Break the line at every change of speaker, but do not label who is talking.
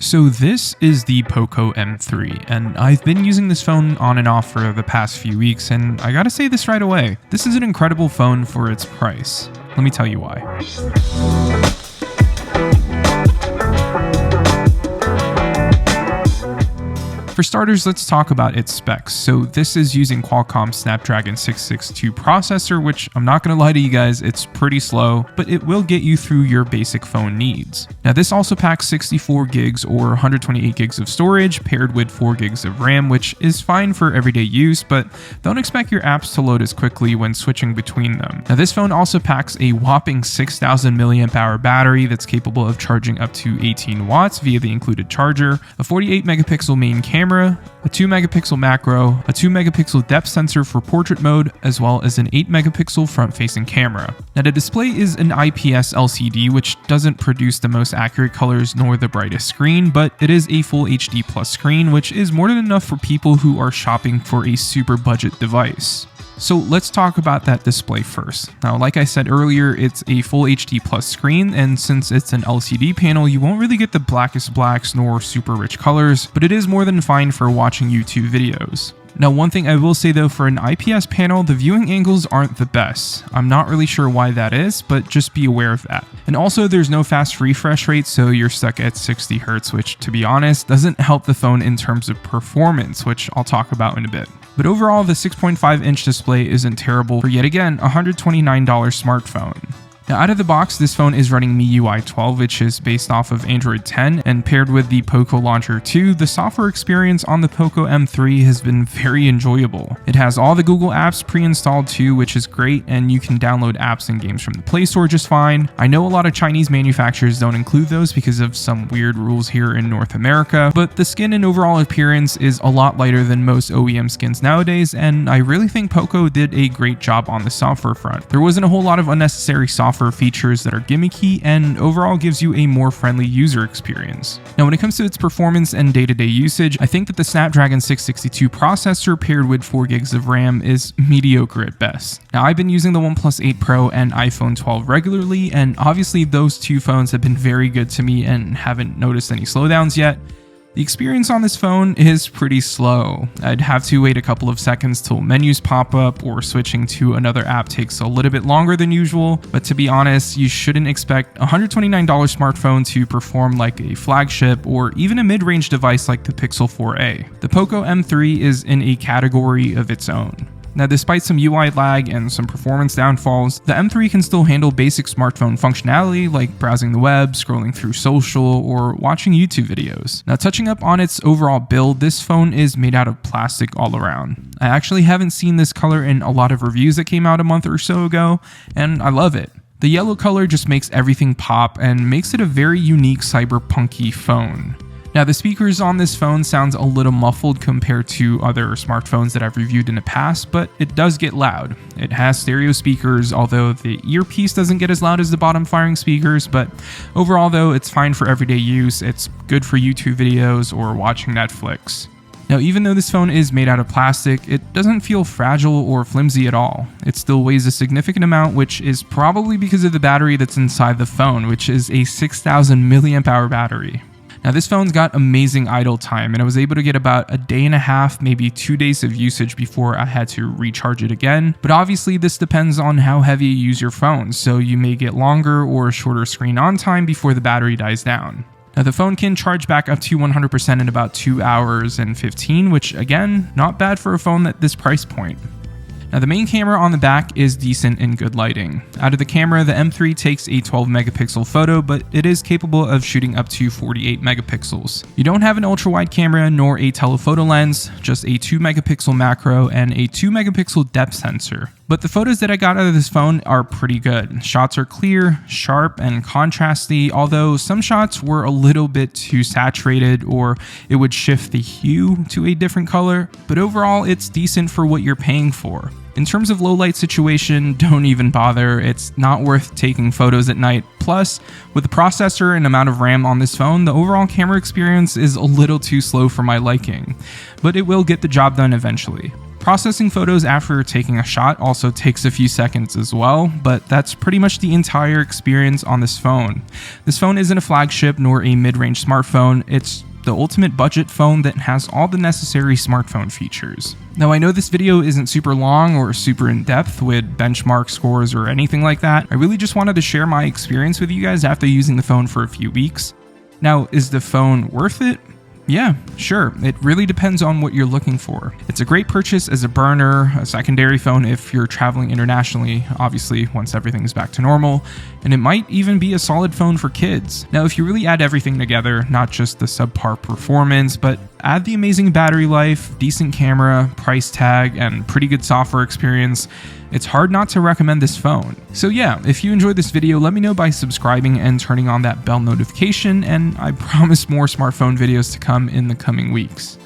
So this is the Poco M3, and I've been using this phone on and off for the past few weeks, and I gotta say this right away. This is an incredible phone for its price. Let me tell you why. For starters, let's talk about its specs. So this is using Qualcomm's Snapdragon 662 processor, which I'm not going to lie to you guys, it's pretty slow, but it will get you through your basic phone needs. Now this also packs 64 gigs or 128 gigs of storage paired with 4 gigs of RAM, which is fine for everyday use, but don't expect your apps to load as quickly when switching between them. Now this phone also packs a whopping 6,000 mAh battery that's capable of charging up to 18 watts via the included charger, a 48 megapixel main camera, a 2 megapixel macro, a 2 megapixel depth sensor for portrait mode, as well as an 8 megapixel front facing camera. Now the display is an IPS LCD, which doesn't produce the most accurate colors nor the brightest screen, but it is a full HD plus screen, which is more than enough for people who are shopping for a super budget device. So let's talk about that display first. Now, like I said earlier, it's a full HD plus screen, and since it's an LCD panel, you won't really get the blackest blacks nor super rich colors, but it is more than fine for watching YouTube videos. Now, one thing I will say though, for an IPS panel, the viewing angles aren't the best. I'm not really sure why that is, but just be aware of that. And also, there's no fast refresh rate, so you're stuck at 60 Hz, which, to be honest, doesn't help the phone in terms of performance, which I'll talk about in a bit. But overall, the 6.5-inch display isn't terrible for, yet again, a $129 smartphone. Now, out of the box, this phone is running MIUI 12, which is based off of Android 10, and paired with the Poco Launcher 2, the software experience on the Poco M3 has been very enjoyable. It has all the Google apps pre-installed too, which is great, and you can download apps and games from the Play Store just fine. I know a lot of Chinese manufacturers don't include those because of some weird rules here in North America, but the skin and overall appearance is a lot lighter than most OEM skins nowadays, and I really think Poco did a great job on the software front. There wasn't a whole lot of unnecessary software features that are gimmicky, and overall gives you a more friendly user experience. Now, when it comes to its performance and day-to-day usage, I think that the Snapdragon 662 processor paired with 4 gigs of RAM is mediocre at best. Now, I've been using the OnePlus 8 Pro and iPhone 12 regularly, and obviously those two phones have been very good to me and haven't noticed any slowdowns yet. The experience on this phone is pretty slow. I'd have to wait a couple of seconds till menus pop up, or switching to another app takes a little bit longer than usual, but to be honest, you shouldn't expect a $129 smartphone to perform like a flagship or even a mid-range device like the Pixel 4a. The Poco M3 is in a category of its own. Now, despite some UI lag and some performance downfalls, the M3 can still handle basic smartphone functionality like browsing the web, scrolling through social, or watching YouTube videos. Now, touching up on its overall build, this phone is made out of plastic all around. I actually haven't seen this color in a lot of reviews that came out a month or so ago, and I love it. The yellow color just makes everything pop and makes it a very unique cyberpunky phone. Now, the speakers on this phone sounds a little muffled compared to other smartphones that I've reviewed in the past, but it does get loud. It has stereo speakers, although the earpiece doesn't get as loud as the bottom firing speakers, but overall though, it's fine for everyday use. It's good for YouTube videos or watching Netflix. Now, even though this phone is made out of plastic, it doesn't feel fragile or flimsy at all. It still weighs a significant amount, which is probably because of the battery that's inside the phone, which is a 6,000 mAh battery. Now, this phone's got amazing idle time, and I was able to get about a day and a half, maybe 2 days of usage before I had to recharge it again. But obviously this depends on how heavy you use your phone, so you may get longer or shorter screen on time before the battery dies down. Now, the phone can charge back up to 100% in about 2 hours and 15, which again, not bad for a phone at this price point. Now, the main camera on the back is decent in good lighting. Out of the camera, the M3 takes a 12 megapixel photo, but it is capable of shooting up to 48 megapixels. You don't have an ultra-wide camera nor a telephoto lens, just a 2 megapixel macro and a 2 megapixel depth sensor. But the photos that I got out of this phone are pretty good. Shots are clear, sharp, and contrasty, although some shots were a little bit too saturated or it would shift the hue to a different color, but overall it's decent for what you're paying for. In terms of low light situation, don't even bother. It's not worth taking photos at night. Plus, with the processor and amount of RAM on this phone, the overall camera experience is a little too slow for my liking, but it will get the job done eventually. Processing photos after taking a shot also takes a few seconds as well, but that's pretty much the entire experience on this phone. This phone isn't a flagship nor a mid-range smartphone, it's the ultimate budget phone that has all the necessary smartphone features. Now, I know this video isn't super long or super in-depth with benchmark scores or anything like that. I really just wanted to share my experience with you guys after using the phone for a few weeks. Now, is the phone worth it? Yeah, sure. It really depends on what you're looking for. It's a great purchase as a burner, a secondary phone if you're traveling internationally, obviously once everything is back to normal, and it might even be a solid phone for kids. Now, if you really add everything together, not just the subpar performance, but add the amazing battery life, decent camera, price tag, and pretty good software experience, it's hard not to recommend this phone. So yeah, if you enjoyed this video, let me know by subscribing and turning on that bell notification, and I promise more smartphone videos to come in the coming weeks.